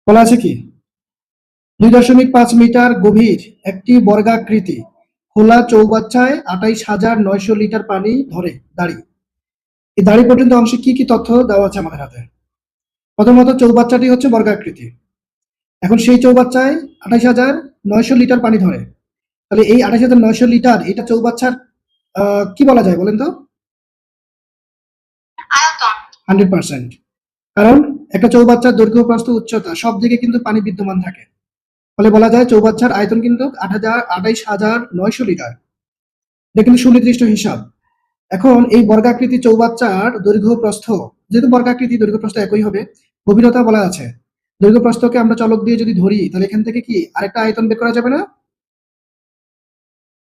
বলা আছে কি 2.5 মিটার গভীর একটি বর্গাকৃতি খোলা চৌবাচ্চায় 28,900 লিটার পানি ধরে দাঁড়ি। এই দাঁড়ি পর্যন্ত অংশে কি কি তথ্য দেওয়া আছে আমাদের হাতে? প্রথমত চৌবাচ্চাটি হচ্ছে বর্গাকৃতি। এখন সেই চৌবাচ্চায় 28,900 লিটার পানি ধরে। তাহলে এই 28,900 লিটার এটা চৌবাচ্চার কি বলা যায় বলেন তো? আয়তন। 100%। কারণ একটা চৌবাচ্চার দৈর্ঘ্য প্রস্থ উচ্চতা সব দিকে কিন্তু পানি বিদ্যমান থাকে। ফলে বলা যায় চৌবাচ্চার আয়তন কিন্তু 28,900 লিটার। এটা কিন্তু সুনির্দিষ্ট হিসাব। এখন এই বর্গাকৃতি চৌবাচ্চার দৈর্ঘ্য প্রস্থ, যেহেতু বর্গাকৃতি দৈর্ঘ্য প্রস্থ একই হবে, গভীরতা বলা আছে। দৈর্ঘ্য প্রস্থকে আমরা চলক দিয়ে যদি ধরি তাহলে এখান থেকে কি আরেকটা আয়তন বের করা যাবে না?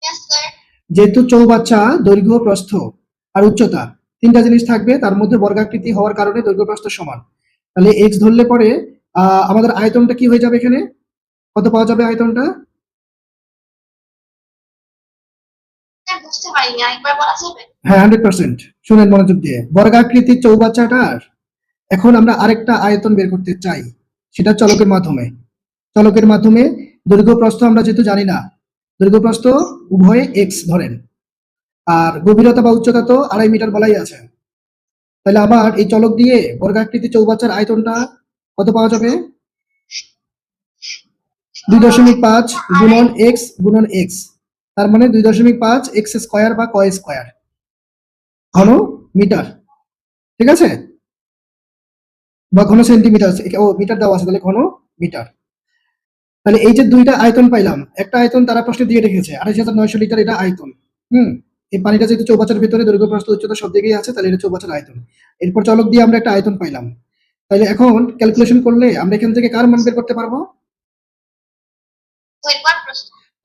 Yes, sir. যেহেতু চৌবাচ্চা দৈর্ঘ্য প্রস্থ আর উচ্চতা তিনটা জিনিস থাকবে, তার মধ্যে বর্গাকৃতি হওয়ার কারণে দৈর্ঘ্য প্রস্থ সমান। তাহলে এক্স ধরলে পরে আমাদের আয়তনটা কি হয়ে যাবে? এখানে কত পাওয়া যাবে আয়তনটা? স্যার বুঝতে পারিনি, আরেকবার বলা যাবে? হ্যাঁ, 100%। শুনেন মনোযোগ দিয়ে। বর্গাকৃতির চৌবাচ্চাটার এখন আমরা আরেকটা আয়তন বের করতে চাই, সেটা চলকের মাধ্যমে। চলকের মাধ্যমে দৈর্ঘ্য প্রস্থ আমরা যেহেতু জানি না, দৈর্ঘ্য প্রস্থ উভয়ে এক্স ধরেন, আর গভীরতা বা উচ্চতা তো 2.5 মিটার বলাই আছে। তাহলে আবার এই চলক দিয়ে বর্গাকৃতি চৌবাচ্চার আয়তনটা কত পাওয়া যাবে? 2.5 গুণন এক্স গুণন এক্স, তার মানে 2.5 এক্স স্কোয়ার বা কয় স্কোয়ার ঘন মিটার। ঠিক আছে, বা ঘন সেন্টিমিটার, ও মিটার দেওয়া আছে, তাহলে ঘন মিটার। তাহলে এই যে দুইটা আয়তন পাইলাম, একটা আয়তন তারা প্রশ্নে দিয়ে রেখেছে 28,900 লিটার, এটা আয়তন। এই পানিটা যেহেতু চৌবাচ্চার ভিতরে দৈর্ঘ্য প্রস্থ উচ্চতা সব দিকেই আছে, তাহলে এটা চৌবাচ্চার আয়তন। এরপর চলক দিয়ে আমরা একটা আয়তন পাইলাম। তাহলে এখন ক্যালকুলেশন করলে আমরা এখান থেকে কার মান বের করতে পারবো?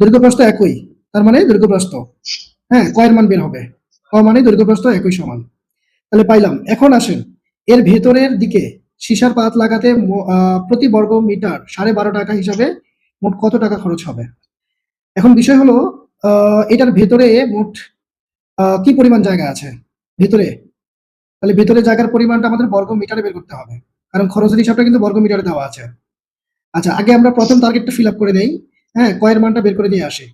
দৈর্ঘ্য প্রস্থ একই, তার মানে দৈর্ঘ্য প্রস্থ, হ্যাঁ, কয়ের মান বের হবে, ক মানে দৈর্ঘ্য প্রস্থ একই সমান। তাহলে পাইলাম। এখন আসেন এর ভেতরের দিকে সীসার পাত লাগাতে প্রতি বর্গ মিটার 12.5 টাকা হিসাবে মোট কত টাকা খরচ হবে? এখন বিষয় হলো এটার ভেতরে মোট কি পরিমাণ জায়গা আছে ভেতরে? তাহলে ভেতরে জায়গার পরিমাণটা আমাদের বর্গ মিটারে বের করতে হবে, কারণ খরচের হিসাবটা কিন্তু বর্গ মিটারে দেওয়া আছে। আচ্ছা, আগে আমরা প্রথম টার্গেটটা ফিল আপ করে নেই, হ্যাঁ, কয়ের মানটা বের করে নিয়ে আসি,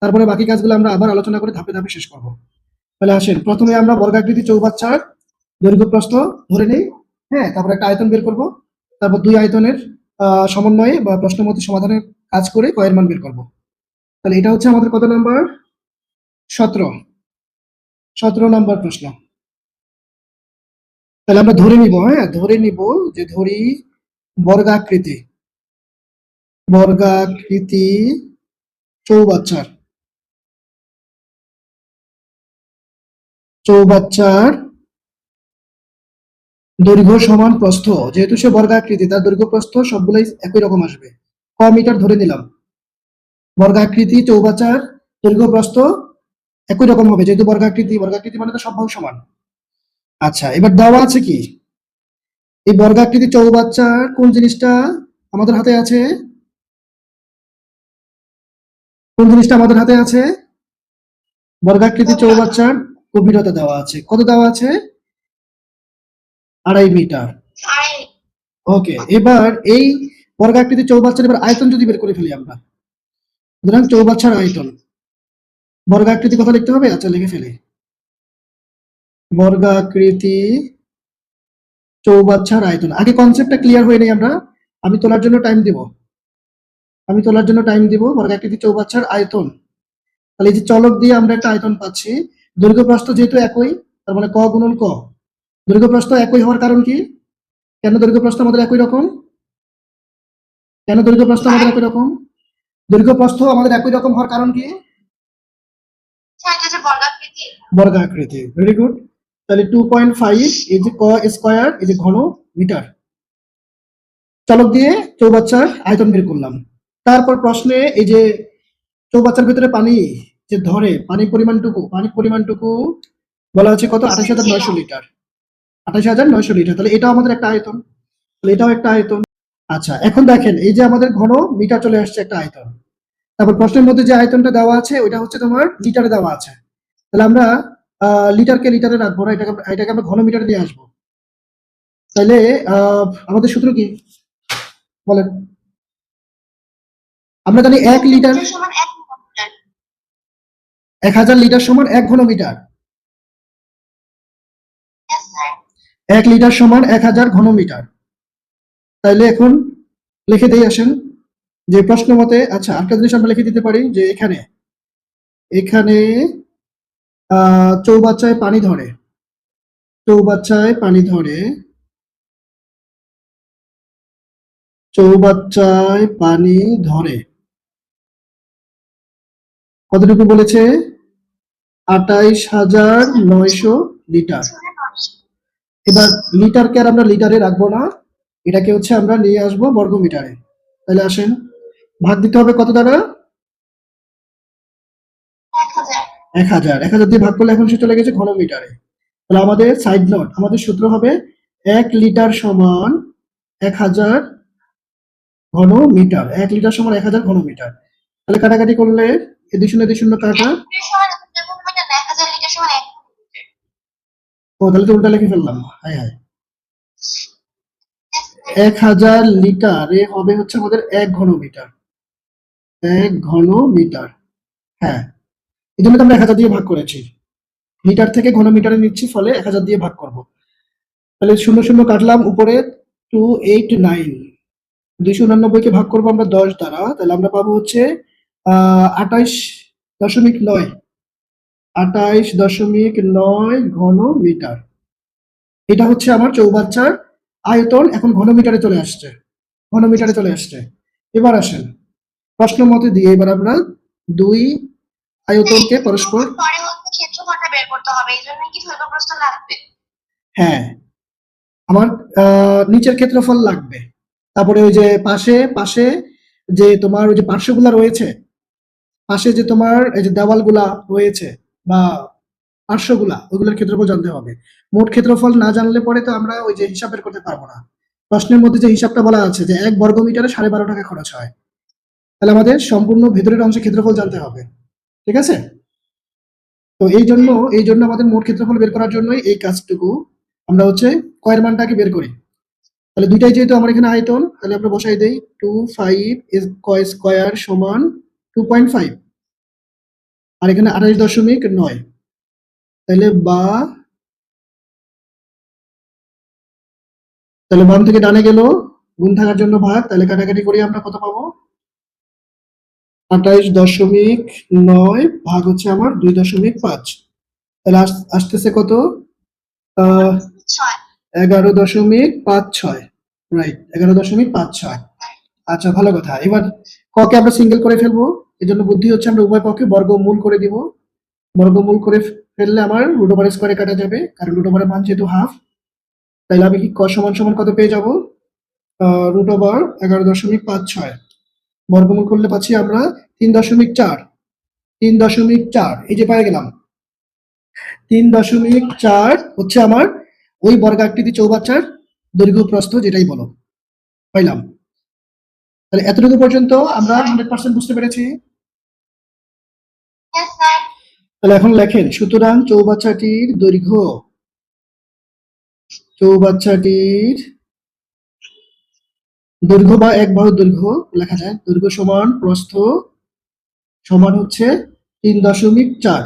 তারপরে বাকি কাজগুলো আমরা আবার আলোচনা করে ধাপে ধাপে শেষ করব। তাহলে আসেন প্রথমে আমরা বর্গাকৃতি চৌবাচ্চার দৈর্ঘ্য প্রস্থ ধরে নেই, হ্যাঁ, তারপর একটা আয়তন বের করব, তারপর দুই আয়তনের সমন্বয়ে বা প্রশ্নমতে সমাধানের কাজ করে কয়ের মান বের করব। তাহলে এটা হচ্ছে আমাদের কত নাম্বার? 17 নাম্বার প্রশ্ন। তাহলে আমরা ধরে নিব, হ্যাঁ, ধরে নিব যে ধরি বর্গাকৃতি বর্গাকৃতি চৌবাচ্চার দৈর্ঘ্য সমান প্রস্থ, যেহেতু সে বর্গাকৃতি তার দৈর্ঘ্য প্রস্থ সবগুলোই একই রকম আসবে। ক মিটার ধরে নিলাম, বর্গাকৃতি চৌবাচ্চার দৈর্ঘ্য প্রস্থ একই রকম হবে, যেহেতু বর্গাকৃতি মানে তো সব বাহু সমান। আচ্ছা, এবার দেওয়া আছে কি এই বর্গাকৃতি চৌবাচ্চার কোন জিনিসটা আমাদের হাতে আছে? কোন জিনিসটা আমাদের হাতে আছে? বর্গাকৃতি চৌবাচ্চার গভীরতা দেওয়া আছে। কত দেওয়া আছে? 2.5 মিটার। ওকে, এবার এই বর্গাকৃতি চৌবাচ্চার এবার আয়তন যদি বের করে ফেলি আমরা, সুতরাং চৌবাচ্চার আয়তন, বর্গাকৃতি কথা লিখতে হবে। আচ্ছা, লিখে ফেলি, বর্গাকৃতি চৌবাচ্চার আয়তন। আগে কনসেপ্টটা ক্লিয়ার হয়ে নেই আমরা, আমি তোলার জন্য টাইম দিব। বর্গাকৃতি চৌবাচ্চার আয়তন, তাহলে এই যে চলক দিয়ে আমরা একটা আয়তন পাচ্ছি। দৈর্ঘ্য প্রস্থ যেহেতু একই, তার মানে ক গুণন ক। দৈর্ঘ্য প্রস্থ একই হওয়ার কারণ কি? কেন দৈর্ঘ্য প্রস্থ আমাদের একই রকম? দৈর্ঘ্য প্রস্থ আমাদের একই রকম হওয়ার কারণ কি? বর্গাকৃতি। Very good. তাহলে 2.5 এই যে ক স্কয়ার, এই যে ঘন মিটার, চলক দিয়ে চৌবাচ্চার আয়তন বের করলাম। তারপর প্রশ্নে এই যে চৌবাচ্চার ভিতরে পানি যে ধরে, পানির পরিমাণটুকু বলা হচ্ছে কত? 28,900 লিটার। 28,900 লিটার, তাহলে এটাও আমাদের একটা আয়তন, তাহলে এটাও একটা আয়তন। আচ্ছা, এখন দেখেন এই যে আমাদের ঘন মিটার চলে আসছে একটা আয়তন, তারপর প্রশ্নের মধ্যে যে আয়তনটা দেওয়া আছে ওইটা হচ্ছে তোমার লিটারে দেওয়া আছে। তাহলে আমরা লিটারকে লিটারে রাখবো না, এটাকে আমরা ঘন মিটারে নিয়ে আসবো। তাহলে আমাদের সূত্র কি? বলেন। আমরা জানি 1 লিটার, লিটার সমান 1 ঘনমিটার। 1000 লিটার সমান 1 ঘনমিটার। Yes, sir. 1 লিটার সমান 1000 ঘনমিটার। তাইলে এখন লিখে দেই আসেন যে প্রশ্ন মতে। আচ্ছা, আরেকটা জিনিস আমরা লিখে দিতে পারি যে এখানে এখানে চৌবাচ্চায় পানি ধরে, চৌবাচ্চায় পানি ধরে, চৌবাচ্চায় পানি ধরে কতটুকু বলেছে? 28,900 লিটার। এবার লিটারকে আর আমরা লিটারে রাখবো না, এটাকে হচ্ছে আমরা নিয়ে আসবো বর্গমিটারে। তাহলে আসেন ভাগ দিতে হবে কত দ্বারা? 1000। 1000 দিয়ে ভাগ করলে এখন সে চলে গেছে ঘনমিটারে। তাহলে আমাদের সাইড নোট, আমাদের সূত্র হবে 1 লিটার সমান 1000 ঘনমিটার। 1 লিটার সমান 1000 ঘনমিটার। তাহলে কাটাকাটি করলে এ 2 শূন্য 2 শূন্য কাটা। 1 লিটার সমান 1000 ঘনমিটার না, 1000 লিটার সমান 1 ঘনমিটার। ও তাহলে তো উল্টা লিখে ফেললাম, হায় হায়। Yes, sir. 1000 লিটারে হবে হচ্ছে আমাদের 1 ঘনমিটার। 1 ঘনমিটার, হ্যাঁ। এই জন্য তো আমরা 1000 দিয়ে ভাগ করেছি। লিটার থেকে ঘনমিটারে নিচ্ছি, ফলে 1000 দিয়ে ভাগ করব। তাহলে শূন্য শূন্য কাটলাম, উপরে 289, 289 কে ভাগ করবো আমরা 10 দ্বারা, তাহলে আমরা পাবো হচ্ছে 28.9, 28.9 ঘনমিটার। এটা হচ্ছে আমার চৌবাচ্চার আয়তন। এখন ঘনমিটারে চলে আসছে, ঘনমিটারে চলে আসছে। এবার আসেন প্রশ্ন মতে দিয়ে এবার আমরা দুই আয়তনকে পরস্পর, পরে হচ্ছে ক্ষেত্রফলটা বের করতে হবে, এই জন্য কি দৈর্ঘ্য প্রস্থ লাগবে? হ্যাঁ আমার নিচের ক্ষেত্রফল লাগবে। তারপরে ওই যে পাশে পাশে যে তোমার ওই যে পার্শ্বগুলা রয়েছে, পাশে যে তোমার এই যে দেওয়ালগুলা রয়েছে বা পার্শ্বগুলা, ওইগুলোর ক্ষেত্রফল জানতে হবে। মোট ক্ষেত্রফল না জানলে পরে তো আমরা ওই যে হিসাব বের করতে পারবো না। প্রশ্নের মধ্যে যে হিসাবটা বলা আছে যে 1 বর্গমিটারে 12.5 টাকা খরচ হয়, তাহলে আমাদের সম্পূর্ণ ভেতরের অংশে ক্ষেত্রফল জানতে হবে। ঠিক আছে? তো এই জন্য আমাদের মোট ক্ষেত্রফল বের করার জন্যই এই কাজটুকু আমরা হচ্ছে কয়ের মানটাকে বের করি। তাহলে দুইটাই যেহেতু আমার এখানে আয়তন, তাহলে আমরা বসাই দেই 25 ইজ কয় স্কয়ার সমান 2.5, আর এখানে 28.9। তাহলে তাহলে বাম থেকে ডানে গেল, গুণ থাকার জন্য ভাগ, তাহলে কাটাকাটি করি আমরা কত পাবো? 28.9 ভাগ হচ্ছে আমার 2.5, তাহলে আসতেছে কত? 6। 11.56, রাইট, 11.56। আচ্ছা, ভালো কথা। এবার ককে আমরা সিঙ্গেল করে ফেলবো, এই জন্য বুদ্ধি হচ্ছে আমরা উভয় পক্ষে বর্গমূল করে দিব। বর্গমূল করে ফেললে আমার রুট ওভার স্কোয়ারে কাটা যাবে, কারণ রুট ওভারের মান যেহেতু হাফ। তাইলে আমি কি ক সমান সমান কত পেয়ে যাব? Root over 11.56। বর্গমূল করলে পাচ্ছি আমরা 3.4, 3.4, এই যে পেয়ে গেলাম 3.4 হচ্ছে আমার ওই বর্গাকৃতি চৌবাচ্চার দৈর্ঘ্য প্রস্থ, যেটাই বলো, পাইলাম। তাহলে এতটুকু পর্যন্ত আমরা 100% বুঝতে পেরেছি। Yes, sir. তাহলে এখন লেখেন, সুতরাং চৌবাচ্চাটির দৈর্ঘ্য, চৌবাচ্চাটির দৈর্ঘ্য বা এক বাহুর দৈর্ঘ্য লেখা যায়, দৈর্ঘ্য সমান প্রস্থ সমান হচ্ছে 3.4,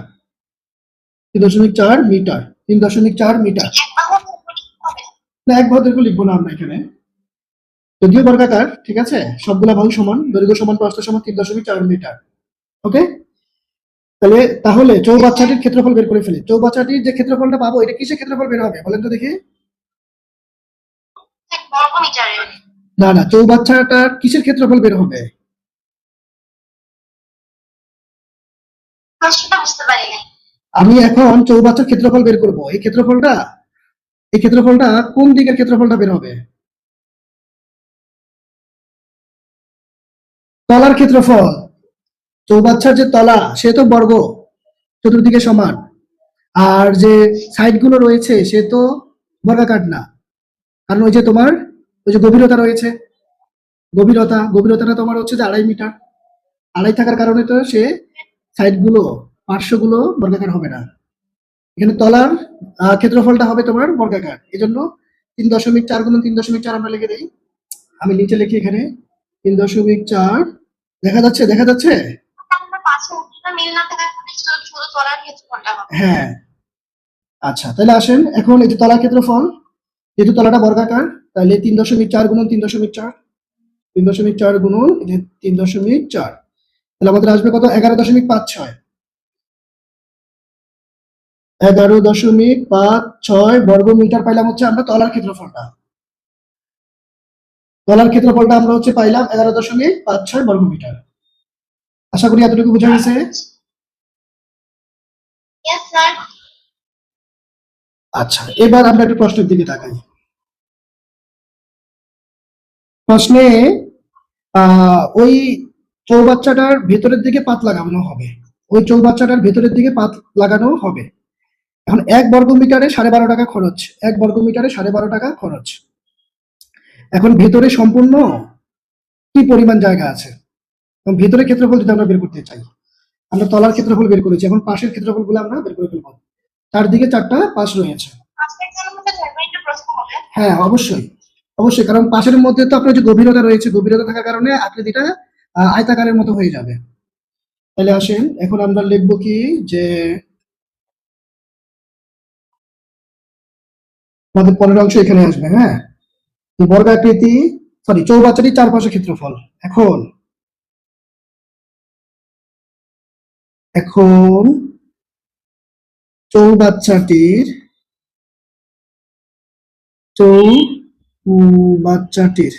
3.4 মিটার, 3.4 মিটার। এক বাহুর দৈর্ঘ্য লিখতে হবে। না, এক বাহু দৈর্ঘ্য লিখবো না আমরা এখানে, যদিও বর্গাকার, ঠিক আছে, সবগুলা বাহু সমান, দৈর্ঘ্য সমান প্রস্থ সমান 3.4 মিটার। ওকে, তাহলে চৌবাচ্চাটির ক্ষেত্রফল বের করে ফেলি। চৌবাচ্চাটির যে ক্ষেত্রফলটা পাবো, এটা কিসের ক্ষেত্রফল বের হবে বলেন তো দেখি? এক বর্গমিটারের। না না, চৌবাচ্চাটার কিসের ক্ষেত্রফল বের হবে? প্রশ্নটা বুঝতে পারি নাই। আমি এখন চৌবাচ্চার ক্ষেত্রফল বের করব। এই ক্ষেত্রফলটা কোন দিকের ক্ষেত্রফলটা বের হবে? তলার ক্ষেত্রফল। চৌবাচ্চার যে তলা, সে তো বর্গ, চতুর্দিকে সমান। আর যে সাইড গুলো রয়েছে সে তো বর্গাকার না, কারণ ওই যে তোমার ওই যে গভীরতা রয়েছে, গভীরতাটা তোমার হচ্ছে যে 2.5 মিটার। 2.5 থাকার কারণে তো সে সাইড গুলো, পার্শ্বগুলো বর্গাকার হবে না। এখানে তলার ক্ষেত্রফলটা হবে তোমার বর্গাকার, এই জন্য 3.4 গুণন 3.4 আমরা লিখে দিই। আমি নিচে লিখি এখানে 3.4 দেখা যাচ্ছে। আমরা পাশে উচ্চতা মিল না থাকার কারণে শুধু শুধু তলার ক্ষেত্রফলটা হবে। হ্যাঁ, আচ্ছা তাহলে আসেন এখন এই যে তলার ক্ষেত্রফল, যেহেতু তলাটা বর্গাকার তাহলে 3.4 গুণন 3.4, 3.4 গুণন এই যে 3.4, তাহলে আমাদের আসবে কত? 11.56, 11.56 বর্গ মিটার পাইলাম হচ্ছে আমরা তলার ক্ষেত্রফলটা। তলার ক্ষেত্রফলটা আমরা হচ্ছে পাইলাম 11.56 বর্গ মিটার। আশা করি এতটুকু বোঝা গেছে। Yes sir. আচ্ছা এবার আমরা একটু প্রশ্নের দিকে তাকাই। প্রশ্নে ওই চৌবাচ্চাটার ভেতরের দিকে পাত লাগানো হবে, ওই চৌবাচ্চাটার ভেতরের দিকে পাত লাগানো হবে। এখন 1 বর্গ মিটারে 12.5 টাকা খরচ, 1 বর্গ মিটারে 12.5 টাকা খরচ। এখন ভেতরে সম্পূর্ণ কি পরিমাণ জায়গা আছে, এবং ভেতরের ক্ষেত্রফল যদি আমরা বের করতে চাই, আমরা তলার ক্ষেত্রফল বের করেছি, এখন পাশের ক্ষেত্রফল গুলো আমরা বের করে ফেলবো। চারদিকে 4টা পাশ রয়েছে। আজকের জন্য মধ্যে একটা প্রশ্ন হবে। হ্যাঁ অবশ্যই, অবশ্যই, কারণ পাশের মধ্যে তো আপনার যে গভীরতা রয়েছে, গভীরতা থাকার কারণে আকৃতিটা আয়তাকারের মতো হয়ে যাবে। তাহলে আসেন এখন আমরা লিখবো কি যে আমাদের পরের অংশ এখানে আসবে। হ্যাঁ, বর্গাকৃতি সরি চৌবাচ্চাটির চারপাশে ক্ষেত্রফল। এখন এখন চৌবাচ্চাটির চৌবাচ্চাটির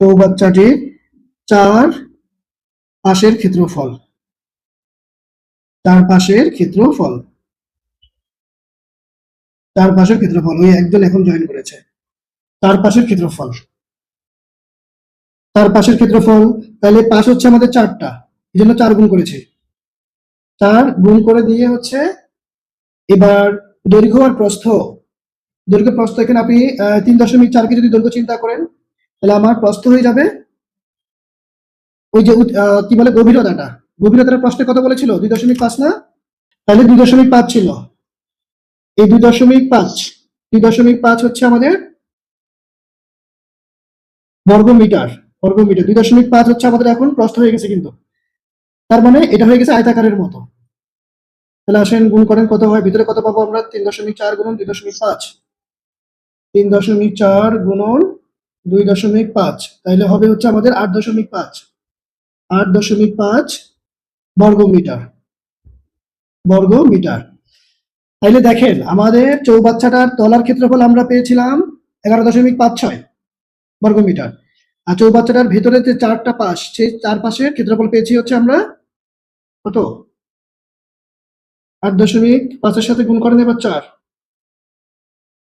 চৌবাচ্চাটির চার পাশের ক্ষেত্রফল, চারপাশের ক্ষেত্রফল, চারপাশের ক্ষেত্রফল, ওই একজন এখন জয়েন করেছে। চারপাশের ক্ষেত্রফল, চারপাশের ক্ষেত্রফল, তাহলে পাশ হচ্ছে আমাদের 4টা, এই জন্য 4 গুণ করেছি। 4 গুণ করে দিয়ে হচ্ছে এবার দৈর্ঘ্য আর প্রস্থ, দৈর্ঘ্য প্রস্থ এখানে আপনি 3.4 কে যদি দৈর্ঘ্য চিন্তা করেন তাহলে আমার প্রস্থ হয়ে যাবে ওই যে কি বলে গভীরতাটা, গভীরতার প্রশ্নে কত বলেছিল? 2.5 না? তাহলে 2.5 ছিল, এই 2.5 হচ্ছে আমাদের বর্গ মিটার, বর্গ মিটার 2.5 হচ্ছে আমাদের এখন প্রস্থ হয়ে গেছে, কিন্তু তার মানে এটা হয়ে গেছে আয়তাকারের মতো। তাহলে আসেন গুণ করেন কত হয়, ভিতরে কত পাবো আমরা? 3.4 গুণন 2.5, 3.4 গুণন 2.5, তাহলে হবে হচ্ছে আমাদের 8.5, 8.5 বর্গ মিটার, বর্গ মিটার। তাইলে দেখেন আমাদের চৌবাচ্চাটার তলার ক্ষেত্রফল আমরা পেয়েছিলাম 11.56 বর্গ মিটার, আর চৌবাচ্চাটার ভেতরে যে 4টা পাশ, সেই 4 পাশের ক্ষেত্রফল পেয়েছি হচ্ছে আমরা কত? 8.5 এর সাথে গুণ করেন এবার 4,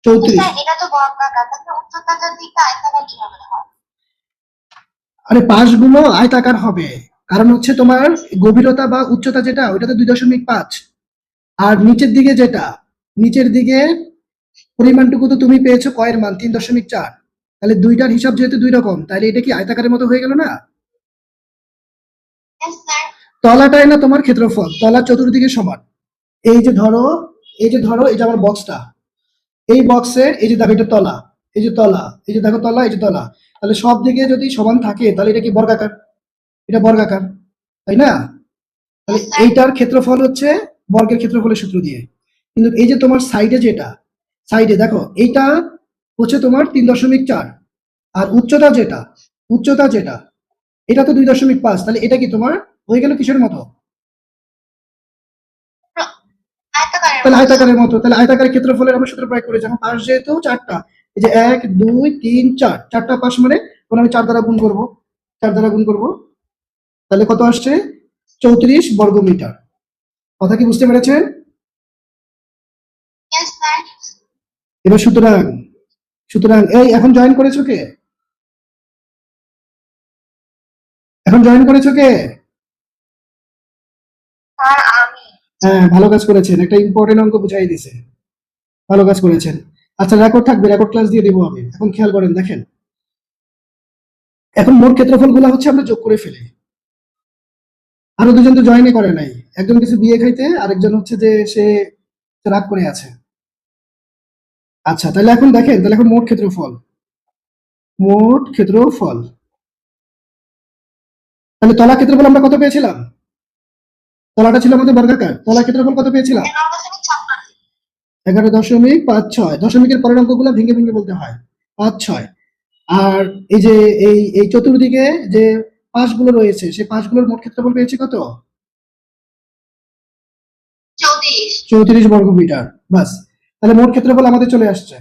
34। স্যার এটা তো বর্গাকার, তাহলে উচ্চতার দিকটা আয়তাকার কিভাবে হয়? আরে পাশগুলো আয়তাকার হবে, কারণ হচ্ছে তোমার গভীরতা বা উচ্চতা যেটা ওইটাতে 2.5, আর নিচের দিকে যেটা, নিচের দিকে পরিমাণটুকু তো তুমি পেয়েছো কয়ের মান 3.4, তাহলে দুইটার হিসাব যেহেতু দুই রকম, তাহলে এটা কি আয়তাকারের মতো হয়ে গেল না? Yes sir. তলাটাই না তোমার ক্ষেত্রফল, তলা চতুর্দিকে সমান। এই যে ধরো, এই যে ধরো, এই যে আমার বক্সটা, এই বক্সের এই যে দেখো এটা তলা, এই যে তলা, এই যে দেখো তলা, এই যে তলা, তাহলে সব দিকে যদি সমান থাকে তাহলে এটা কি বর্গাকার, এটা বর্গাকার, তাই না? তাহলে এইটার ক্ষেত্রফল হচ্ছে বর্গের ক্ষেত্রফলের সূত্র দিয়ে। কিন্তু এই যে তোমার সাইডে যেটা, সাইডে দেখো এইটা হচ্ছে তোমার 3.4, আর উচ্চতা যেটা, উচ্চতা যেটা এটা তো 2.5, তাহলে এটা কি তোমার হয়ে গেল কিসের মতো? আয়তাকারের তাহলে মতো। আয়তাকারের মতো। তাহলে আয়তাকারের ক্ষেত্রফলের আমরা সূত্র প্রয়োগ করি, যেমন পাশ যেহেতু 4টা, এই যে 1 2 3 4, 4টা পাশ মানে তখন আমি 4 দ্বারা গুণ করব, 4 দ্বারা গুণ করব, তাহলে কত আসছে? 34 বর্গ মিটার। কথা কি বুঝতে পেরেছেন? Yes sir. এবার সুতরাং, সুতরাং এই এখন জয়েন করেছো কে? এখন জয়েন করেছো কে? স্যার আমি। হ্যাঁ ভালো কাজ করেছেন, একটা ইম্পর্টেন্ট অঙ্ক বুঝাই দিছে, ভালো কাজ করেছেন। আচ্ছা রেকর্ড থাকবে, রেকর্ড ক্লাস দিয়ে দেবো আমি। এখন খেয়াল করেন, দেখেন এখন মোট ক্ষেত্রফল গুলা হচ্ছে আমরা যোগ করে ফেলি। আরো দুজন তো জয়েনই করে নাই, একজন কিছু বিয়ে খাইতে, আরেকজন হচ্ছে যে সে রাগ করে আছে। আচ্ছা তাহলে এখন দেখেন, তাহলে এখন মোট ক্ষেত্রফল, মোট ক্ষেত্রফল। তাহলে তলা ক্ষেত্রফল আমরা কত পেয়েছিলাম? তলাটা ছিল আমাদের বর্গাকার, তলা ক্ষেত্রফল কত পেয়েছিলাম? 11.56। দশমিকের পরের অঙ্কগুলো ভেঙে ভেঙে বলতে হয়। 5-6। আর এই যে এই চতুর্দিকে যে পাশগুলো রয়েছে সেই পাশগুলোর মোট ক্ষেত্রফল পেয়েছি কত? 34 বর্গ মিটার। বাস, তাহলে মোট ক্ষেত্রফল আমাদের চলে আসছে।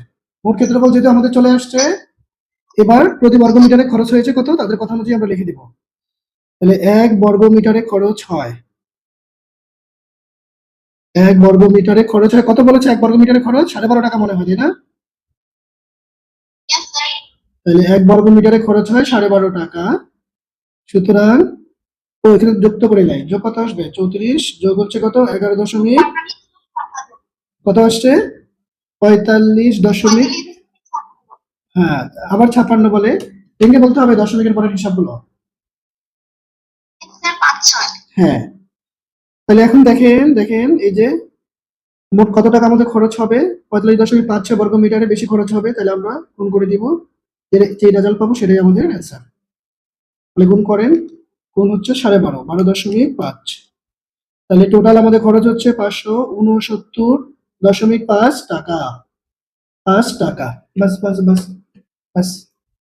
মোট ক্ষেত্রফল যেহেতু আমাদের চলে আসছে, এবার প্রতি বর্গ মিটারে খরচ হয়েছে কত তাদের কথা অনুযায়ী আমরা লিখে দিব। তাহলে 1 বর্গ মিটারে খরচ হয়, 1 বর্গ মিটারে খরচ হয় কত বলেছে? 1 বর্গ মিটারে খরচ 12.5 টাকা মনে হয়, তাই না? তাহলে 1 বর্গ মিটারে খরচ হয় 12.5 টাকা। সুতরাং এখানে যুক্ত করে নাই, যোগ কত আসবে? 34 যোগ হচ্ছে কত? 11 দশমিক কত আসছে? 45 দশমিক, হ্যাঁ আবার 56 বলে ভেঙে বলতে হবে দশমিকের পরের হিসাবগুলো। হ্যাঁ, তাহলে এখন দেখেন এই যে মোট কত টাকা আমাদের খরচ হবে? 45.56 বর্গ মিটারে বেশি খরচ হবে, তাহলে আমরা গুণ করে দিব, যে রেজাল্ট পাবো সেটাই আমাদের অ্যান্সার। তাহলে গুণ করেন, গুণ হচ্ছে 12.5, 12.5। তাহলে টোটাল আমাদের খরচ হচ্ছে 569.5 টাকা। 5 টাকা। বাস বাস বাস বাস।